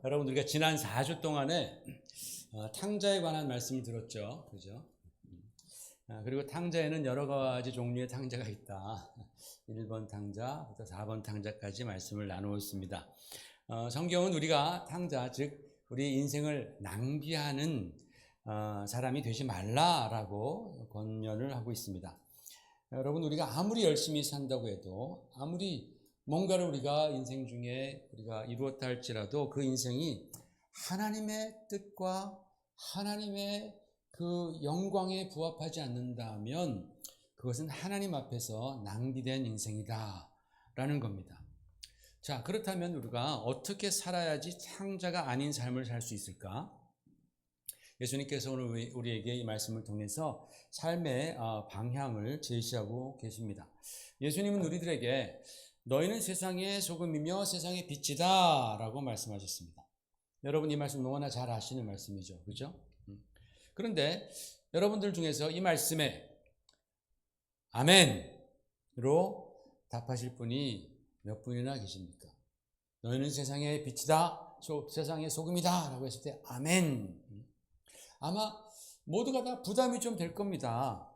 여러분 우리가 지난 4주 동안에 탕자에 관한 말씀을 들었죠. 그죠? 그리고 탕자에는 여러 가지 종류의 탕자가 있다. 1번 탕자부터 4번 탕자까지 말씀을 나누었습니다. 성경은 우리가 탕자, 즉 우리 인생을 낭비하는 사람이 되지 말라라고 권면을 하고 있습니다. 여러분 우리가 아무리 열심히 산다고 해도 아무리 뭔가를 우리가 인생 중에 우리가 이루었다 할지라도 그 인생이 하나님의 뜻과 하나님의 그 영광에 부합하지 않는다면 그것은 하나님 앞에서 낭비된 인생이다 라는 겁니다. 자, 그렇다면 우리가 어떻게 살아야지 탕자가 아닌 삶을 살 수 있을까? 예수님께서 오늘 우리에게 이 말씀을 통해서 삶의 방향을 제시하고 계십니다. 예수님은 우리들에게 너희는 세상의 소금이며 세상의 빛이다 라고 말씀하셨습니다. 여러분 이 말씀 너무나 잘 아시는 말씀이죠. 그죠? 그런데 여러분들 중에서 이 말씀에 아멘으로 답하실 분이 몇 분이나 계십니까? 너희는 세상의 빛이다, 세상의 소금이다 라고 했을 때 아멘. 아마 모두가 다 부담이 좀 될 겁니다.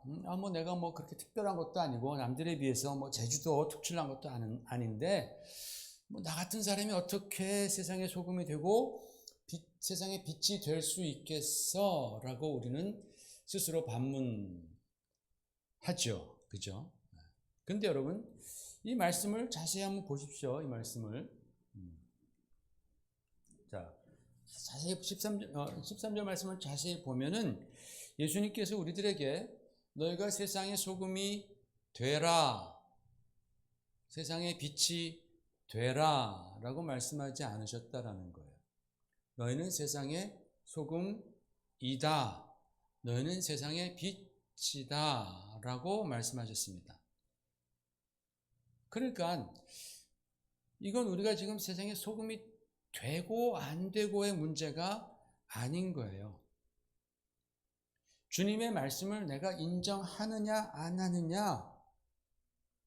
내가 그렇게 특별한 것도 아니고 남들에 비해서 제주도 특출난 것도 아닌데 나 같은 사람이 어떻게 세상의 소금이 되고 세상의 빛이 될 수 있겠어? 라고 우리는 스스로 반문하죠. 그죠? 근데 여러분 이 말씀을 자세히 한번 보십시오. 이 말씀을 자 자세히 13절 말씀을 자세히 보면은 예수님께서 우리들에게 너희가 세상의 소금이 되라, 세상의 빛이 되라 라고 말씀하지 않으셨다라는 거예요. 너희는 세상의 소금이다, 너희는 세상의 빛이다 라고 말씀하셨습니다. 그러니까 이건 우리가 지금 세상의 소금이 되고 안 되고의 문제가 아닌 거예요. 주님의 말씀을 내가 인정하느냐 안 하느냐,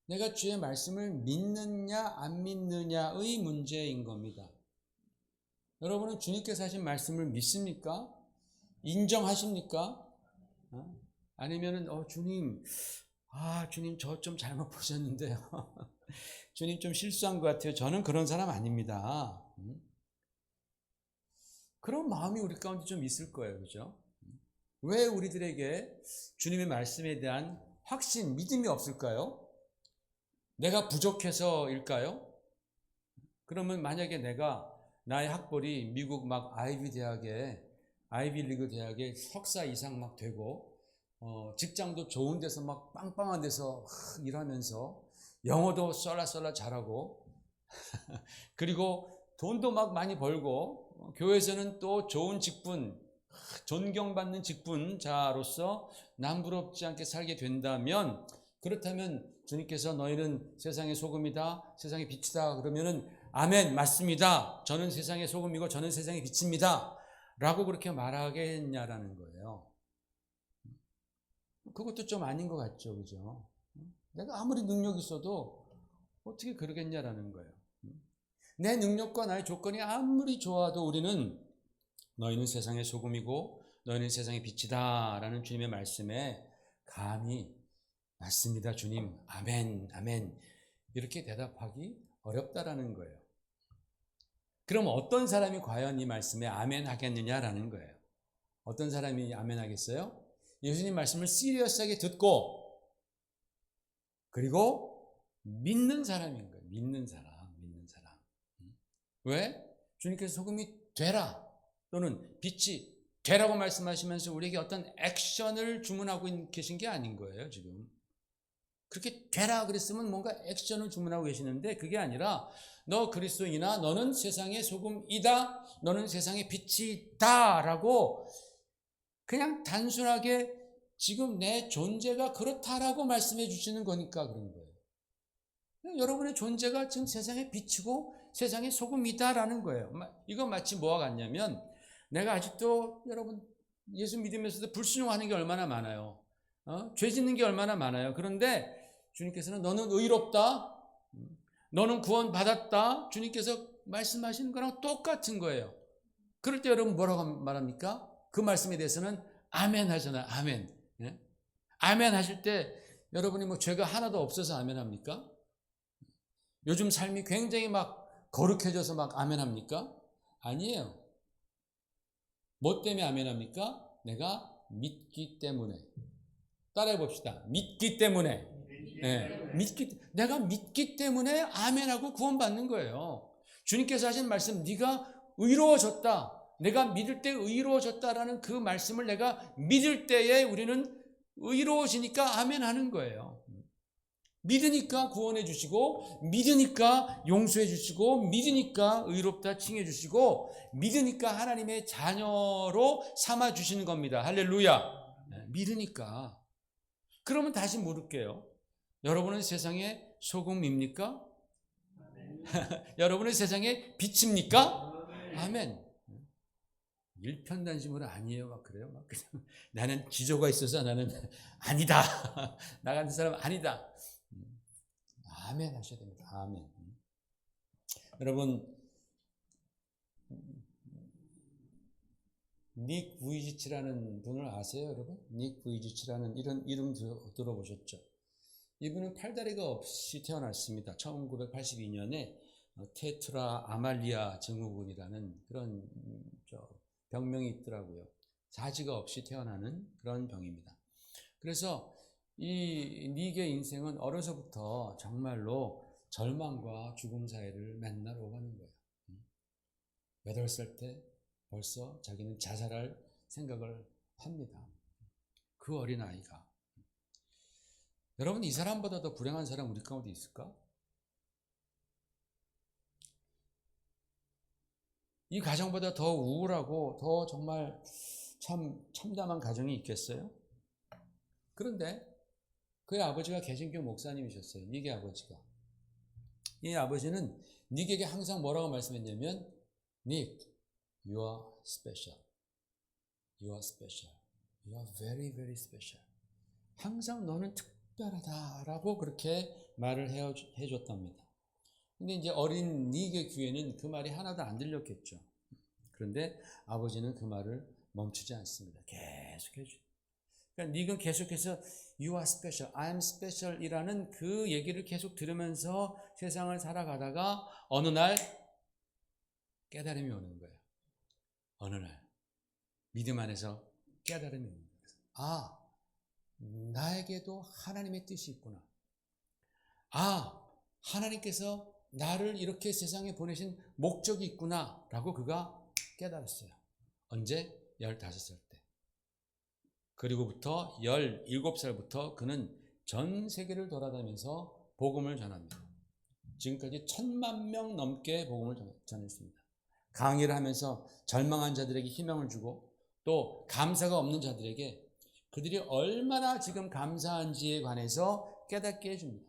내가 주의 말씀을 믿느냐 안 믿느냐의 문제인 겁니다. 여러분은 주님께서 하신 말씀을 믿습니까? 인정하십니까? 아니면은 주님 저 좀 잘못 보셨는데요. 주님 좀 실수한 것 같아요. 저는 그런 사람 아닙니다. 그런 마음이 우리 가운데 좀 있을 거예요. 그죠? 왜 우리들에게 주님의 말씀에 대한 확신, 믿음이 없을까요? 내가 부족해서일까요? 그러면 만약에 나의 학벌이 미국 아이비리그 대학에 석사 이상 되고, 직장도 좋은 데서 빵빵한 데서 일하면서 영어도 썰라썰라 잘하고, 그리고 돈도 많이 벌고, 교회에서는 또 좋은 직분, 존경받는 직분자로서 남부럽지 않게 살게 된다면, 그렇다면 주님께서 너희는 세상의 소금이다, 세상의 빛이다 그러면은 아멘, 맞습니다. 저는 세상의 소금이고 저는 세상의 빛입니다 라고 그렇게 말하겠냐라는 거예요. 그것도 좀 아닌 것 같죠. 그죠? 내가 아무리 능력이 있어도 어떻게 그러겠냐라는 거예요. 내 능력과 나의 조건이 아무리 좋아도 우리는 너희는 세상의 소금이고 너희는 세상의 빛이다 라는 주님의 말씀에 감히 맞습니다 주님, 아멘, 아멘 이렇게 대답하기 어렵다라는 거예요. 그럼 어떤 사람이 과연 이 말씀에 아멘 하겠느냐라는 거예요. 어떤 사람이 아멘 하겠어요? 예수님 말씀을 시리어스하게 듣고 그리고 믿는 사람인 거예요. 믿는 사람. 왜? 주님께서 소금이 되라 또는 빛이 되라고 말씀하시면서 우리에게 어떤 액션을 주문하고 계신 게 아닌 거예요. 지금 그렇게 되라 그랬으면 뭔가 액션을 주문하고 계시는데 그게 아니라 너 그리스도인이나 너는 세상의 소금이다, 너는 세상의 빛이다 라고 그냥 단순하게 지금 내 존재가 그렇다라고 말씀해 주시는 거니까 그런 거예요. 여러분의 존재가 지금 세상의 빛이고 세상의 소금이다라는 거예요. 이건 마치 뭐와 같냐면 내가 아직도 여러분 예수 믿으면서도 불순종하는 게 얼마나 많아요. 죄 짓는 게 얼마나 많아요. 그런데 주님께서는 너는 의롭다, 너는 구원받았다, 주님께서 말씀하시는 거랑 똑같은 거예요. 그럴 때 여러분 뭐라고 말합니까? 그 말씀에 대해서는 아멘 하잖아요. 아멘. 예? 아멘 하실 때 여러분이 뭐 죄가 하나도 없어서 아멘 합니까? 요즘 삶이 굉장히 막 거룩해져서 막 아멘 합니까? 아니에요. 뭐 때문에 아멘 합니까? 내가 믿기 때문에. 따라해 봅시다. 믿기 때문에. 네, 내가 믿기 때문에 아멘하고 구원받는 거예요. 주님께서 하신 말씀, 네가 의로워졌다. 내가 믿을 때 의로워졌다라는 그 말씀을 내가 믿을 때에 우리는 의로워지니까 아멘하는 거예요. 믿으니까 구원해 주시고, 믿으니까 용서해 주시고, 믿으니까 의롭다 칭해 주시고, 믿으니까 하나님의 자녀로 삼아 주시는 겁니다. 할렐루야. 믿으니까. 그러면 다시 물을게요. 여러분은 세상의 소금입니까? 여러분은 세상의 빛입니까? 아멘. 일편단심으로 아니에요. 막 그래요. 막 그냥 나는 기저가 있어서 나는 아니다. 나 같은 사람 아니다. 아멘 하셔야 됩니다. 아멘. 여러분, 닉 부이지치라는 분을 아세요, 여러분? 닉 부이지치라는 이런 이름 들어보셨죠? 이분은 팔다리가 없이 태어났습니다. 1982년에 테트라 아말리아 증후군이라는 그런 병명이 있더라고요. 사지가 없이 태어나는 그런 병입니다. 그래서 이 닉의 인생은 어려서부터 정말로 절망과 죽음 사이를 맨날 오가는 거예요. 8살 때 벌써 자기는 자살할 생각을 합니다. 그 어린아이가. 여러분, 이 사람보다 더 불행한 사람 우리 가운데 있을까? 이 가정보다 더 우울하고 더 정말 참 참담한 가정이 있겠어요? 그런데 그의 아버지가 개신교 목사님이셨어요. 닉의 아버지가. 이 아버지는 닉에게 항상 뭐라고 말씀했냐면, 닉, you are special. You are special. You are very, very special. 항상 너는 특별하다라고 그렇게 말을 해줬답니다. 근데 이제 어린 닉의 귀에는 그 말이 하나도 안 들렸겠죠. 그런데 아버지는 그 말을 멈추지 않습니다. 계속 해주죠. 그러니까 닉은 계속해서 You are special, I am special 이라는 그 얘기를 계속 들으면서 세상을 살아가다가 어느 날 깨달음이 오는 거예요. 어느 날 믿음 안에서 깨달음이 오는 거예요. 아, 나에게도 하나님의 뜻이 있구나. 아, 하나님께서 나를 이렇게 세상에 보내신 목적이 있구나 라고 그가 깨달았어요. 언제? 15살 때. 그리고부터 17살부터 그는 전 세계를 돌아다니면서 복음을 전합니다. 지금까지 1000만 명 넘게 복음을 전했습니다. 강의를 하면서 절망한 자들에게 희망을 주고 또 감사가 없는 자들에게 그들이 얼마나 지금 감사한지에 관해서 깨닫게 해줍니다.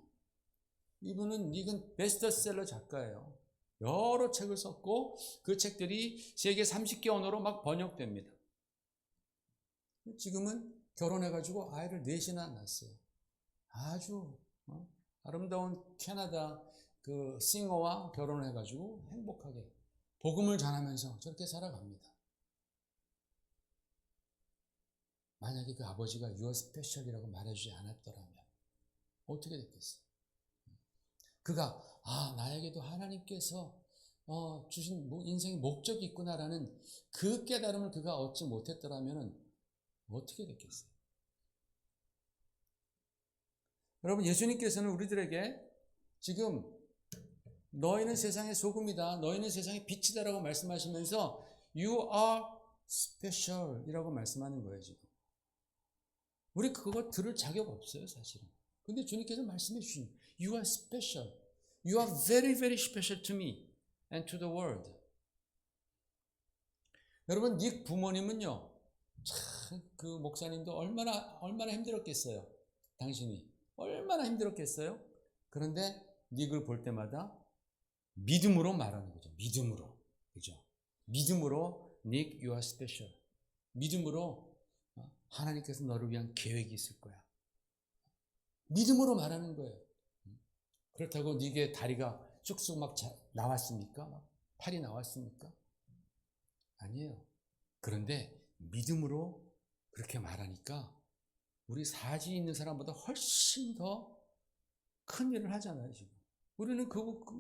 이분은 닉은 베스트셀러 작가예요. 여러 책을 썼고 그 책들이 세계 30개 언어로 막 번역됩니다. 지금은 결혼해가지고 아이를 4이나 낳았어요. 아주 아름다운 캐나다 그 싱어와 결혼을 해가지고 행복하게 복음을 전하면서 저렇게 살아갑니다. 만약에 그 아버지가 You are special이라고 말해주지 않았더라면 어떻게 됐겠어요? 그가 나에게도 하나님께서 주신 인생의 목적이 있구나라는 그 깨달음을 그가 얻지 못했더라면 어떻게 됐겠어요? 여러분, 예수님께서는 우리들에게 지금 너희는 세상의 소금이다, 너희는 세상의 빛이다라고 말씀하시면서 You are special 이라고 말씀하는 거예요. 지금 우리 그거 들을 자격 없어요, 사실은. 근데 주님께서 말씀해 주신 You are special. You are very, very special to me and to the world. 여러분, 닉 부모님은요, 참 그 목사님도 얼마나 힘들었겠어요. 당신이 얼마나 힘들었겠어요. 그런데 닉을 볼 때마다 믿음으로 말하는 거죠. 믿음으로, 그죠? 믿음으로 닉, you are special. 믿음으로 하나님께서 너를 위한 계획이 있을 거야. 믿음으로 말하는 거예요. 그렇다고 닉의 다리가 쑥쑥 막 나왔습니까? 막 팔이 나왔습니까? 아니에요. 아니에요. 그런데 믿음으로 그렇게 말하니까 우리 사지 있는 사람보다 훨씬 더 큰 일을 하잖아요, 지금. 우리는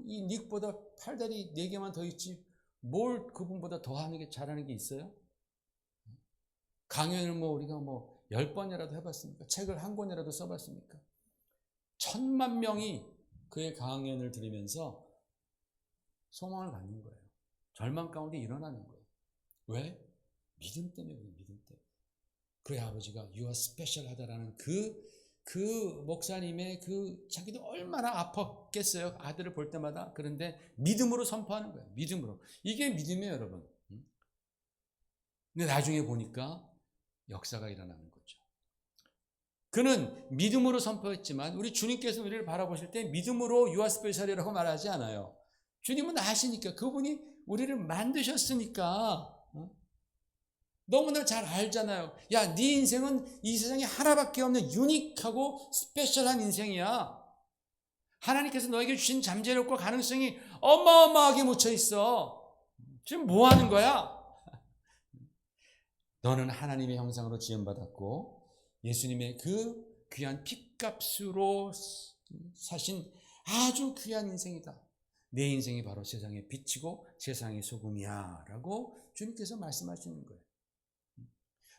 이 닉보다 팔다리 4개만 더 있지, 뭘 그분보다 더 하는 게, 잘하는 게 있어요? 강연을 우리가 10번이라도 해봤습니까? 책을 한 권이라도 써봤습니까? 1000만 명이 그의 강연을 들으면서 소망을 갖는 거예요. 절망 가운데 일어나는 거예요. 왜? 믿음 때문에 그래요, 믿음 때문에. 그의 아버지가 You are special 하다라는 그 목사님의 자기도 얼마나 아팠겠어요. 아들을 볼 때마다. 그런데 믿음으로 선포하는 거예요. 믿음으로. 이게 믿음이에요, 여러분. 근데 나중에 보니까 역사가 일어나는 거죠. 그는 믿음으로 선포했지만 우리 주님께서 우리를 바라보실 때 믿음으로 You are special이라고 말하지 않아요. 주님은 아시니까, 그분이 우리를 만드셨으니까 너무나 잘 알잖아요. 야, 네 인생은 이 세상에 하나밖에 없는 유니크하고 스페셜한 인생이야. 하나님께서 너에게 주신 잠재력과 가능성이 어마어마하게 묻혀 있어. 지금 뭐 하는 거야? 너는 하나님의 형상으로 지음받았고 예수님의 그 귀한 핏값으로 사신 아주 귀한 인생이다. 내 인생이 바로 세상의 빛이고 세상의 소금이야 라고 주님께서 말씀하시는 거예요.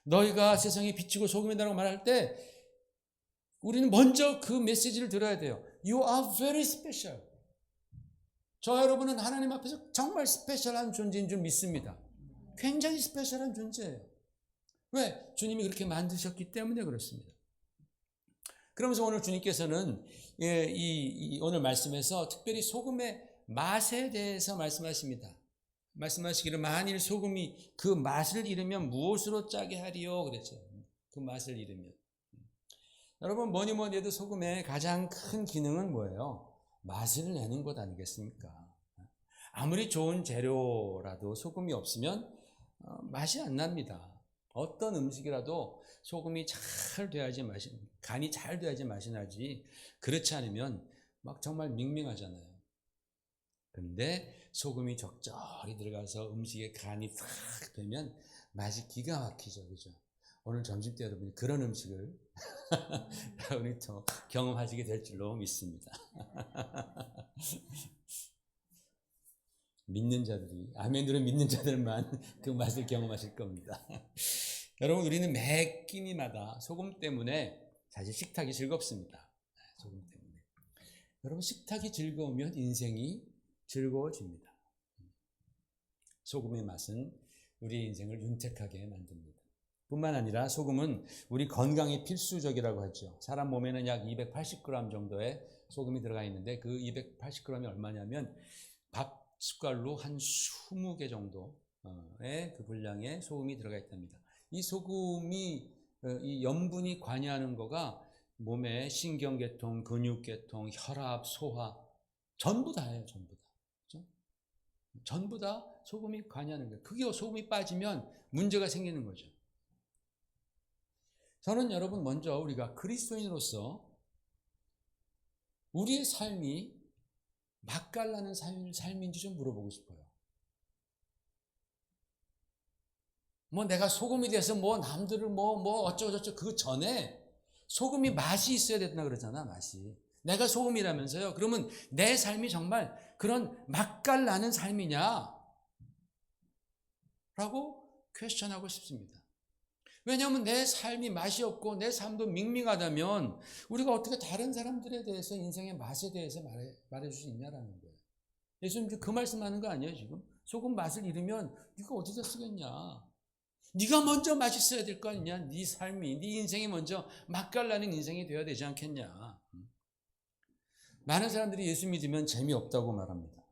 너희가 세상의 빛이고 소금이라고 말할 때 우리는 먼저 그 메시지를 들어야 돼요. You are very special. 저 여러분은 하나님 앞에서 정말 스페셜한 존재인 줄 믿습니다. 굉장히 스페셜한 존재예요. 왜? 주님이 그렇게 만드셨기 때문에 그렇습니다. 그러면서 오늘 주님께서는 오늘 말씀에서 특별히 소금의 맛에 대해서 말씀하십니다. 말씀하시기를 만일 소금이 그 맛을 잃으면 무엇으로 짜게 하리요? 그랬죠. 그 맛을 잃으면. 여러분, 뭐니 해도 소금의 가장 큰 기능은 뭐예요? 맛을 내는 것 아니겠습니까? 아무리 좋은 재료라도 소금이 없으면 맛이 안 납니다. 어떤 음식이라도 소금이 잘 돼야지 간이 잘 돼야지 맛이 나지. 그렇지 않으면 정말 밍밍하잖아요. 그런데 소금이 적절히 들어가서 음식에 간이 싹 되면 맛이 기가 막히죠. 그죠? 오늘 점심 때 여러분이 그런 음식을 여러분이 또 경험하시게 될 줄로 믿습니다. 믿는 자들이, 아멘으로 믿는 자들만 그 맛을 경험하실 겁니다. 여러분, 우리는 매 끼니마다 소금 때문에 사실 식탁이 즐겁습니다. 소금 때문에. 여러분, 식탁이 즐거우면 인생이 즐거워집니다. 소금의 맛은 우리 인생을 윤택하게 만듭니다. 뿐만 아니라 소금은 우리 건강에 필수적이라고 하죠. 사람 몸에는 약 280g 정도의 소금이 들어가 있는데 그 280g이 얼마냐면 밥 숟갈로 한 20개 정도의 그 분량의 소금이 들어가 있답니다. 이 소금이 이 염분이 관여하는 거가 몸의 신경계통, 근육계통, 혈압, 소화 전부 다예요. 전부 다. 그렇죠? 전부 다 소금이 관여하는 거예요. 그게 소금이 빠지면 문제가 생기는 거죠. 저는 여러분 먼저 우리가 그리스도인으로서 우리의 삶이 맛깔나는 삶인지 좀 물어보고 싶어요. 내가 소금이 돼서 남들을 어쩌고저쩌고 그 전에 소금이 맛이 있어야 된다 그러잖아, 맛이. 내가 소금이라면서요. 그러면 내 삶이 정말 그런 맛깔나는 삶이냐? 라고 퀘스천하고 싶습니다. 왜냐하면 내 삶이 맛이 없고 내 삶도 밍밍하다면 우리가 어떻게 다른 사람들에 대해서 인생의 맛에 대해서 말해줄 수 있냐라는 거예요. 예수님 그 말씀하는 거 아니에요 지금? 소금 맛을 잃으면 네가 어디다 쓰겠냐? 네가 먼저 맛있어야 될 거 아니냐? 네 삶이, 네 인생이 먼저 맛깔나는 인생이 되어야 되지 않겠냐? 많은 사람들이 예수 믿으면 재미없다고 말합니다.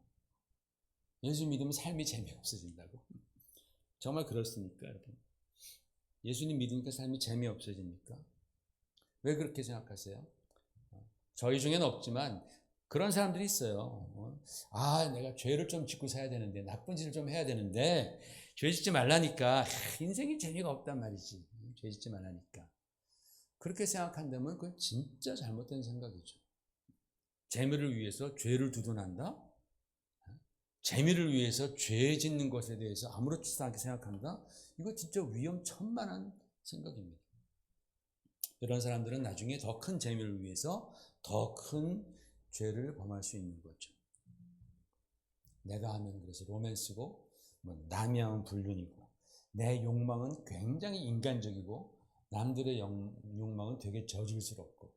예수 믿으면 삶이 재미없어진다고. 정말 그렇습니까, 여러분? 예수님 믿으니까 삶이 재미없어집니까? 왜 그렇게 생각하세요? 저희 중에는 없지만 그런 사람들이 있어요. 내가 죄를 좀 짓고 살아야 되는데, 나쁜 짓을 좀 해야 되는데 죄 짓지 말라니까 인생이 재미가 없단 말이지. 죄 짓지 말라니까. 그렇게 생각한다면 그건 진짜 잘못된 생각이죠. 재미를 위해서 죄를 두둔한다? 재미를 위해서 죄 짓는 것에 대해서 아무렇지도 않게 생각한다? 이거 진짜 위험천만한 생각입니다. 이런 사람들은 나중에 더 큰 재미를 위해서 더 큰 죄를 범할 수 있는 거죠. 내가 하면 그래서 로맨스고, 남이 하면 불륜이고, 내 욕망은 굉장히 인간적이고, 남들의 욕망은 되게 저질스럽고,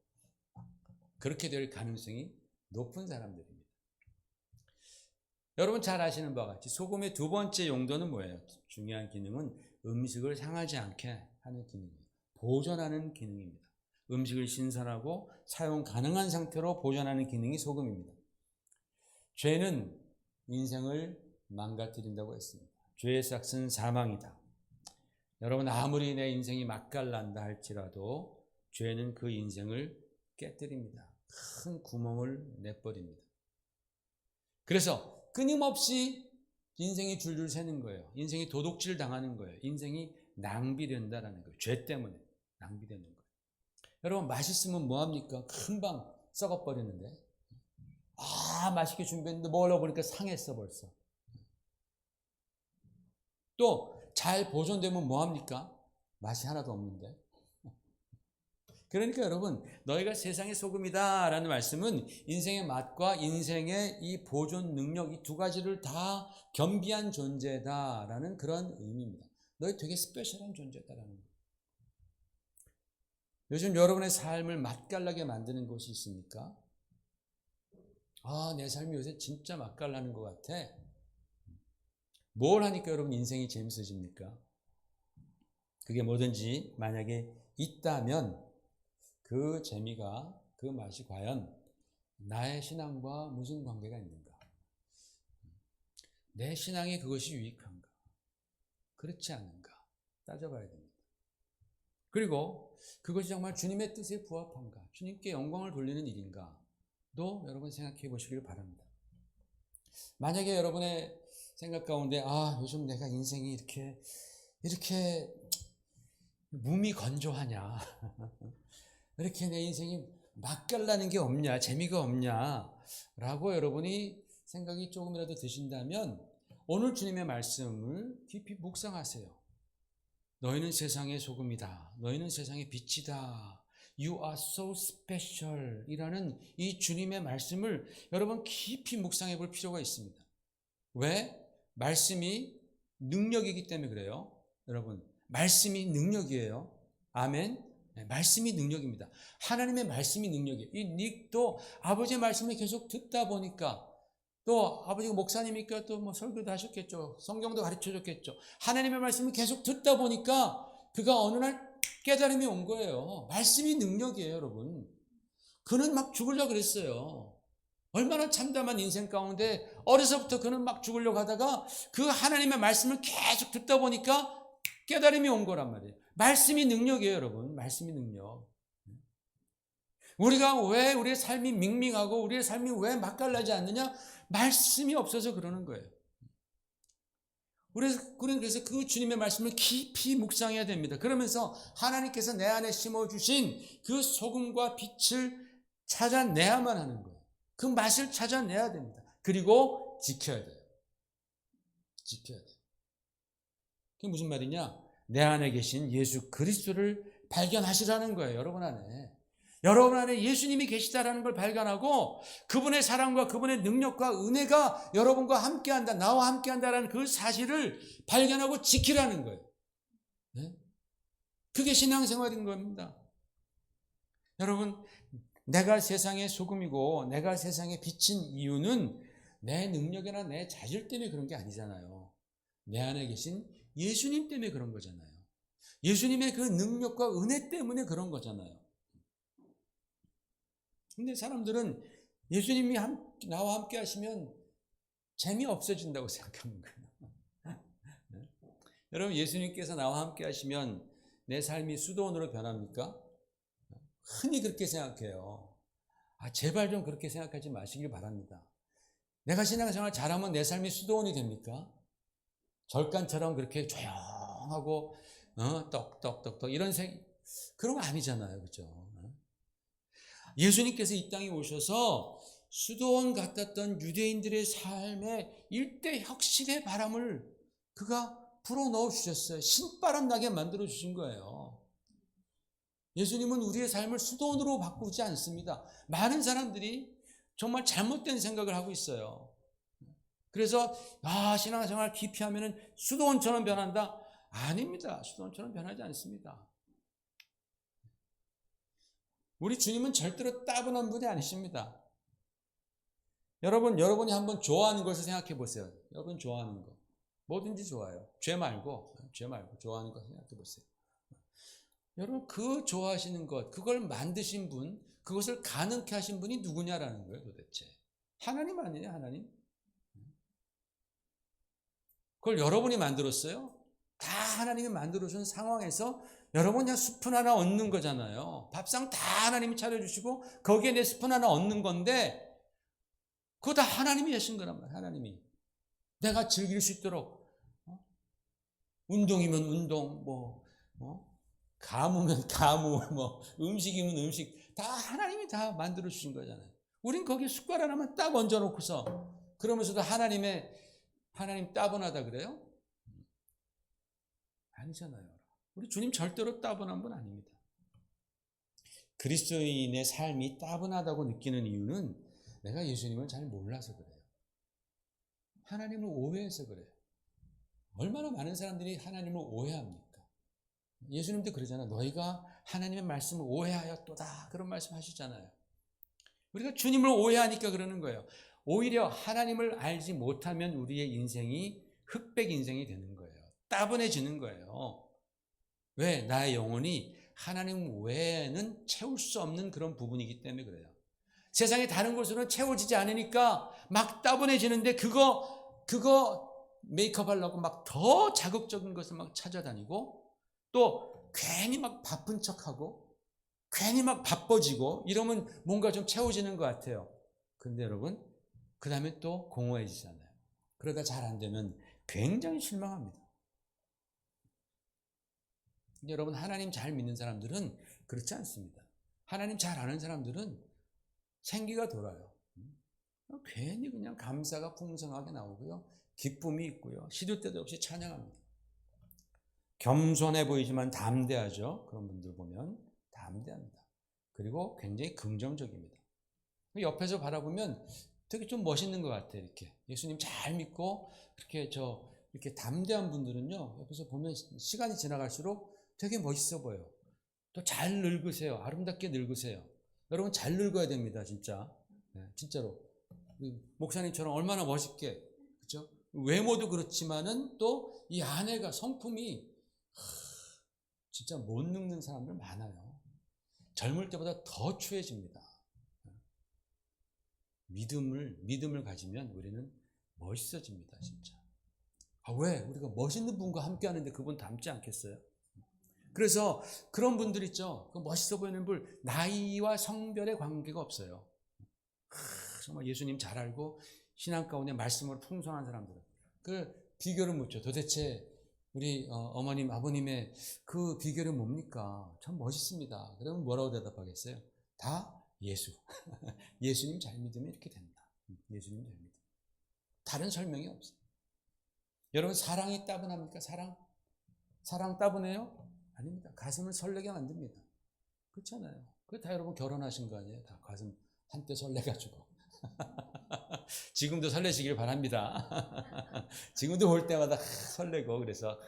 그렇게 될 가능성이 높은 사람들입니다. 여러분 잘 아시는 바와 같이 소금의 두 번째 용도는 뭐예요? 중요한 기능은 음식을 상하지 않게 하는 기능입니다. 보존하는 기능입니다. 음식을 신선하고 사용 가능한 상태로 보존하는 기능이 소금입니다. 죄는 인생을 망가뜨린다고 했습니다. 죄의 삭은 사망이다. 여러분 아무리 내 인생이 맛깔난다 할지라도 죄는 그 인생을 깨뜨립니다. 큰 구멍을 내버립니다. 그래서 끊임없이 인생이 줄줄 새는 거예요. 인생이 도둑질 당하는 거예요. 인생이 낭비된다라는 거예요. 죄 때문에 낭비되는 거예요. 여러분 맛있으면 뭐합니까? 금방 썩어버리는데, 맛있게 준비했는데 먹으려고 보니까 상했어 벌써. 또 잘 보존되면 뭐합니까? 맛이 하나도 없는데. 그러니까 여러분, 너희가 세상의 소금이다 라는 말씀은 인생의 맛과 인생의 이 보존 능력, 이 두 가지를 다 겸비한 존재다 라는 그런 의미입니다. 너희 되게 스페셜한 존재다라는 거예요. 요즘 여러분의 삶을 맛깔나게 만드는 것이 있습니까? 내 삶이 요새 진짜 맛깔나는 것 같아. 뭘 하니까 여러분 인생이 재밌어집니까? 그게 뭐든지 만약에 있다면 그 재미가, 그 맛이 과연 나의 신앙과 무슨 관계가 있는가? 내 신앙에 그것이 유익한가? 그렇지 않은가? 따져봐야 됩니다. 그리고 그것이 정말 주님의 뜻에 부합한가? 주님께 영광을 돌리는 일인가? 도 여러분 생각해 보시길 바랍니다. 만약에 여러분의 생각 가운데 요즘 내가 인생이 이렇게 몸이 건조하냐? 이렇게 내 인생이 맛깔나는 게 없냐? 재미가 없냐? 라고 여러분이 생각이 조금이라도 드신다면 오늘 주님의 말씀을 깊이 묵상하세요. 너희는 세상의 소금이다. 너희는 세상의 빛이다. You are so special 이라는 이 주님의 말씀을 여러분 깊이 묵상해 볼 필요가 있습니다. 왜? 말씀이 능력이기 때문에 그래요. 여러분, 말씀이 능력이에요. 아멘. 네, 말씀이 능력입니다. 하나님의 말씀이 능력이에요. 이 닉도 아버지의 말씀을 계속 듣다 보니까, 또 아버지가 목사님이니까 또 뭐 설교도 하셨겠죠. 성경도 가르쳐 줬겠죠. 하나님의 말씀을 계속 듣다 보니까 그가 어느 날 깨달음이 온 거예요. 말씀이 능력이에요, 여러분. 그는 막 죽으려고 그랬어요. 얼마나 참담한 인생 가운데 어려서부터 그는 막 죽으려고 하다가 그 하나님의 말씀을 계속 듣다 보니까 깨달음이 온 거란 말이에요. 말씀이 능력이에요, 여러분. 말씀이 능력. 우리가 왜 우리의 삶이 밍밍하고 우리의 삶이 왜 맛깔나지 않느냐? 말씀이 없어서 그러는 거예요. 우리는 그래서 그 주님의 말씀을 깊이 묵상해야 됩니다. 그러면서 하나님께서 내 안에 심어주신 그 소금과 빛을 찾아내야만 하는 거예요. 그 맛을 찾아내야 됩니다. 그리고 지켜야 돼요. 지켜야 돼요. 그게 무슨 말이냐? 내 안에 계신 예수 그리스도를 발견하시라는 거예요. 여러분 안에. 여러분 안에 예수님이 계시다라는 걸 발견하고 그분의 사랑과 그분의 능력과 은혜가 여러분과 함께한다, 나와 함께한다라는 그 사실을 발견하고 지키라는 거예요. 네? 그게 신앙생활인 겁니다. 여러분, 내가 세상의 소금이고 내가 세상의 빛인 이유는 내 능력이나 내 자질 때문에 그런 게 아니잖아요. 내 안에 계신 예수님 때문에 그런 거잖아요. 예수님의 그 능력과 은혜 때문에 그런 거잖아요. 근데 사람들은 예수님이 나와 함께 하시면 재미없어진다고 생각하는 거예요. 네? 여러분, 예수님께서 나와 함께 하시면 내 삶이 수도원으로 변합니까? 흔히 그렇게 생각해요. 제발 좀 그렇게 생각하지 마시길 바랍니다. 내가 신앙생활 잘하면 내 삶이 수도원이 됩니까? 절간처럼 그렇게 조용하고 떡떡떡떡 이런 그런 거 아니잖아요. 그렇죠? 예수님께서 이 땅에 오셔서 수도원 같았던 유대인들의 삶에 일대 혁신의 바람을 그가 불어넣어 주셨어요. 신바람 나게 만들어 주신 거예요. 예수님은 우리의 삶을 수도원으로 바꾸지 않습니다. 많은 사람들이 정말 잘못된 생각을 하고 있어요. 그래서 신앙생활 깊이 하면은 수도원처럼 변한다? 아닙니다. 수도원처럼 변하지 않습니다. 우리 주님은 절대로 따분한 분이 아니십니다. 여러분이 한번 좋아하는 것을 생각해 보세요. 여러분 좋아하는 거. 뭐든지 좋아요. 죄 말고 좋아하는 거 생각해 보세요. 여러분 그 좋아하시는 것, 그걸 만드신 분, 그것을 가능케 하신 분이 누구냐라는 거예요, 도대체. 하나님 아니에요, 하나님? 그걸 여러분이 만들었어요? 다 하나님이 만들어준 상황에서 여러분 그냥 스푼 하나 얻는 거잖아요. 밥상 다 하나님이 차려주시고 거기에 내 스푼 하나 얻는 건데 그거 다 하나님이 하신 거란 말이에요. 하나님이. 내가 즐길 수 있도록 운동이면 운동, 가무면 가무, 음식이면 음식 다 하나님이 다 만들어 주신 거잖아요. 우린 거기에 숟갈 하나만 딱 얹어 놓고서 그러면서도 하나님 따분하다 그래요? 아니잖아요. 우리 주님 절대로 따분한 분 아닙니다. 그리스도인의 삶이 따분하다고 느끼는 이유는 내가 예수님을 잘 몰라서 그래요. 하나님을 오해해서 그래요. 얼마나 많은 사람들이 하나님을 오해합니까? 예수님도 그러잖아요. 너희가 하나님의 말씀을 오해하였도다. 그런 말씀 하시잖아요. 우리가 주님을 오해하니까 그러는 거예요. 오히려 하나님을 알지 못하면 우리의 인생이 흑백 인생이 되는 거예요. 따분해지는 거예요. 왜? 나의 영혼이 하나님 외에는 채울 수 없는 그런 부분이기 때문에 그래요. 세상에 다른 곳으로는 채워지지 않으니까 막 따분해지는데 그거 메이크업 하려고 막 더 자극적인 것을 막 찾아다니고 또 괜히 막 바쁜 척하고 괜히 막 바빠지고 이러면 뭔가 좀 채워지는 것 같아요. 그런데 여러분 그 다음에 또 공허해지잖아요. 그러다 잘 안 되면 굉장히 실망합니다. 근데 여러분 하나님 잘 믿는 사람들은 그렇지 않습니다. 하나님 잘 아는 사람들은 생기가 돌아요. 괜히 그냥 감사가 풍성하게 나오고요. 기쁨이 있고요. 시도 때도 없이 찬양합니다. 겸손해 보이지만 담대하죠. 그런 분들 보면 담대합니다. 그리고 굉장히 긍정적입니다. 옆에서 바라보면 되게 좀 멋있는 것 같아요. 이렇게 예수님 잘 믿고 이렇게 담대한 분들은요. 옆에서 보면 시간이 지나갈수록 되게 멋있어 보여요. 또 잘 늙으세요. 아름답게 늙으세요. 여러분 잘 늙어야 됩니다. 진짜. 네, 진짜로. 목사님처럼 얼마나 멋있게, 그렇죠? 외모도 그렇지만은 또 이 안에가 성품이 진짜 못 늙는 사람들 많아요. 젊을 때보다 더 추해집니다. 믿음을 가지면 우리는 멋있어집니다, 진짜. 왜? 우리가 멋있는 분과 함께 하는데 그분 닮지 않겠어요? 그래서 그런 분들 있죠. 그 멋있어 보이는 분, 나이와 성별의 관계가 없어요. 정말 예수님 잘 알고 신앙 가운데 말씀으로 풍성한 사람들은 그 비결은 뭐죠? 도대체 우리 어머님, 아버님의 그 비결은 뭡니까? 참 멋있습니다. 그러면 뭐라고 대답하겠어요? 다 예수. 예수님 잘 믿으면 이렇게 된다. 예수님 잘 믿으면. 다른 설명이 없어요. 여러분 사랑이 따분합니까? 사랑 따분해요? 아닙니다. 가슴을 설레게 만듭니다. 그렇잖아요. 그게 다 여러분 결혼하신 거 아니에요? 다 가슴 한때 설레가지고. 지금도 설레시길 바랍니다. 지금도 볼 때마다 설레고 그래서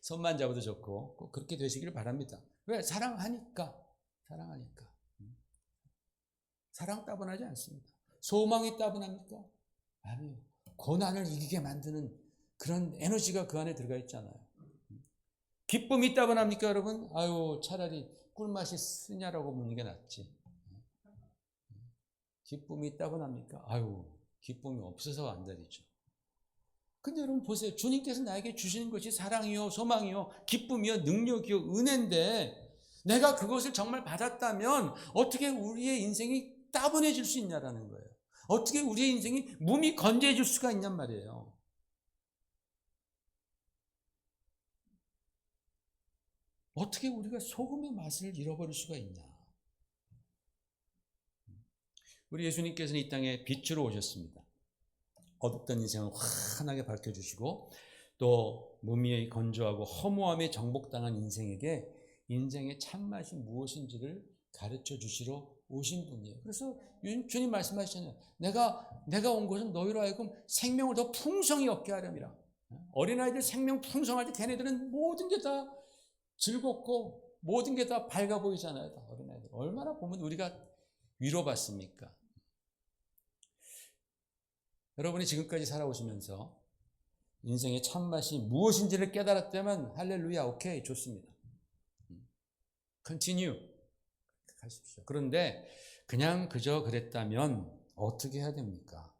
손만 잡아도 좋고 꼭 그렇게 되시길 바랍니다. 왜? 사랑하니까. 사랑 따분하지 않습니다. 소망이 따분합니까? 아니요. 고난을 이기게 만드는 그런 에너지가 그 안에 들어가 있잖아요. 기쁨이 따분합니까, 여러분? 차라리 꿀맛이 쓰냐라고 묻는 게 낫지. 기쁨이 따분합니까? 기쁨이 없어서 안 되죠. 근데 여러분 보세요. 주님께서 나에게 주시는 것이 사랑이요, 소망이요, 기쁨이요, 능력이요, 은혜인데 내가 그것을 정말 받았다면 어떻게 우리의 인생이 따분해질 수 있냐라는 거예요. 어떻게 우리의 인생이 몸이 건재해질 수가 있냔 말이에요. 어떻게 우리가 소금의 맛을 잃어버릴 수가 있냐. 우리 예수님께서는 이 땅에 빛으로 오셨습니다. 어둡던 인생을 환하게 밝혀주시고 또 무미의 건조하고 허무함에 정복당한 인생에게 인생의 참맛이 무엇인지를 가르쳐 주시러 오신 분이에요. 그래서 주님 말씀하시잖아요. 내가 온 것은 너희로 하여금 생명을 더 풍성히 얻게 하렴이라. 어린아이들 생명 풍성할 때 걔네들은 모든 게 다 즐겁고 모든 게 다 밝아 보이잖아요. 다 어린아이들. 얼마나 보면 우리가 위로받습니까? 여러분이 지금까지 살아오시면서 인생의 참맛이 무엇인지를 깨달았다면 할렐루야, 오케이, 좋습니다. Continue 하십시오. 그런데 그냥 그저 그랬다면 어떻게 해야 됩니까?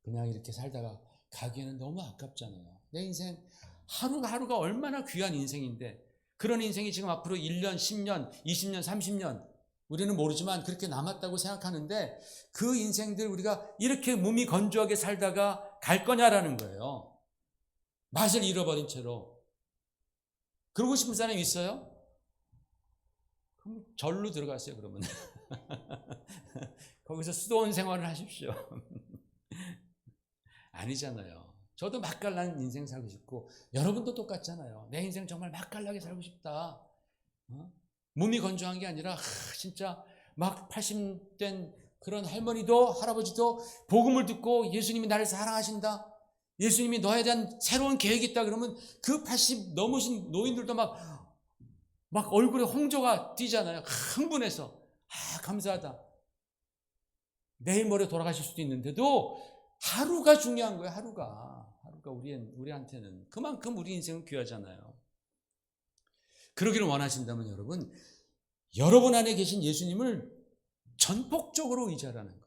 그냥 이렇게 살다가 가기에는 너무 아깝잖아요. 내 인생 하루하루가 얼마나 귀한 인생인데 그런 인생이 지금 앞으로 1년, 10년, 20년, 30년 우리는 모르지만 그렇게 남았다고 생각하는데 그 인생들 우리가 이렇게 몸이 건조하게 살다가 갈 거냐라는 거예요. 맛을 잃어버린 채로. 그러고 싶은 사람이 있어요? 그럼 절로 들어가세요, 그러면. 거기서 수도원 생활을 하십시오. 아니잖아요. 저도 맛깔난 인생 살고 싶고 여러분도 똑같잖아요. 내 인생 정말 맛깔나게 살고 싶다. 몸이 건조한 게 아니라 진짜 막 80된 그런 할머니도 할아버지도 복음을 듣고 예수님이 나를 사랑하신다. 예수님이 너에 대한 새로운 계획이 있다. 그러면 그 80 넘으신 노인들도 막 얼굴에 홍조가 띄잖아요. 흥분해서 감사하다. 내일 모레 돌아가실 수도 있는데도 하루가 중요한 거예요. 하루가 우리한테는 그만큼 우리 인생은 귀하잖아요. 그러기를 원하신다면 여러분 안에 계신 예수님을 전폭적으로 의지하라는 거예요.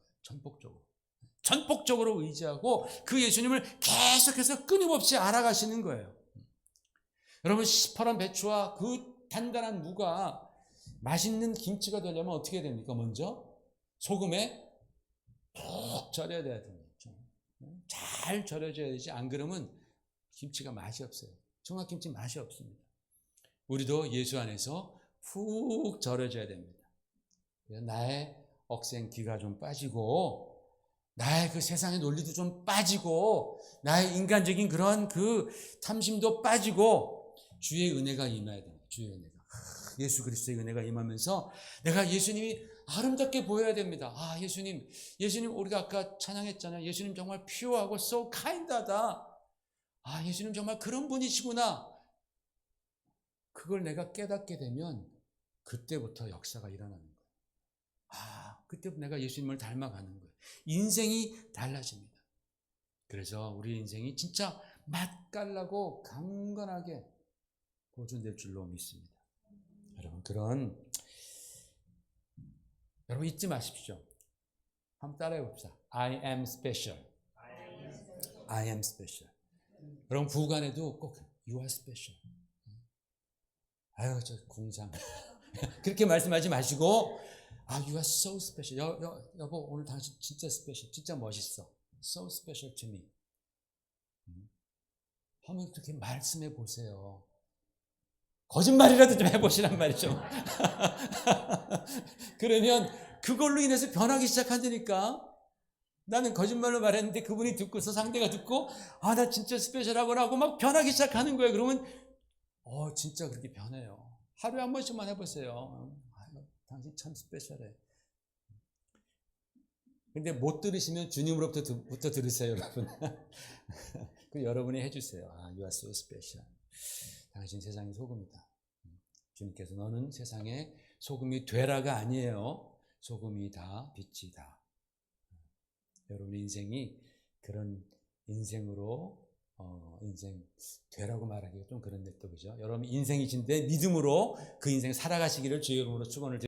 전폭적으로 의지하고 그 예수님을 계속해서 끊임없이 알아가시는 거예요. 여러분, 시퍼런 배추와 그 단단한 무가 맛있는 김치가 되려면 어떻게 해야 됩니까? 먼저 소금에 푹 절여야 됩니다. 잘 절여져야 되지. 안 그러면 김치가 맛이 없어요. 청각김치 맛이 없습니다. 우리도 예수 안에서 푹 절여져야 됩니다. 나의 억센 귀가 좀 빠지고 나의 그 세상의 논리도 좀 빠지고 나의 인간적인 그런 그 탐심도 빠지고 주의 은혜가 임해야 됩니다. 주의 은혜가. 예수 그리스도의 은혜가 임하면서 내가 예수님이 아름답게 보여야 됩니다. 예수님 우리가 아까 찬양했잖아요. 예수님 정말 퓨어하고 so kind하다. 예수님 정말 그런 분이시구나. 그걸 내가 깨닫게 되면 그때부터 역사가 일어나는 거예요. 그때부터 내가 예수님을 닮아가는 거예요. 인생이 달라집니다. 그래서 우리 인생이 진짜 맛깔나고 강건하게 보존될 줄로 믿습니다. 여러분 잊지 마십시오. 한번 따라해 봅시다. I am special. I am special. 여러분 부관에도 꼭 You are special. 저 공상. 그렇게 말씀하지 마시고 You are so special. 여보 오늘 당신 진짜 special. 진짜 멋있어. So special to me. 한번 그렇게 말씀해 보세요. 거짓말이라도 좀 해보시란 말이죠. 그러면 그걸로 인해서 변하기 시작한다니까. 나는 거짓말로 말했는데 그분이 듣고서 상대가 듣고 나 진짜 스페셜하구나 하고 막 변하기 시작하는 거예요. 그러면 진짜 그렇게 변해요. 하루에 한 번씩만 해보세요. 당신 참 스페셜해. 근데 못 들으시면 주님으로부터 들으세요, 여러분. 그 여러분이 해주세요. You are so special. 당신 세상의 소금이다. 주님께서 너는 세상의 소금이 되라가 아니에요. 소금이다, 빛이다. 여러분의 인생이 그런 인생으로 인생 되라고 말하기가 좀 그런데 또 그죠? 여러분 인생이신데 믿음으로 그 인생 살아가시기를 주의 이름으로 축원을 드립니다.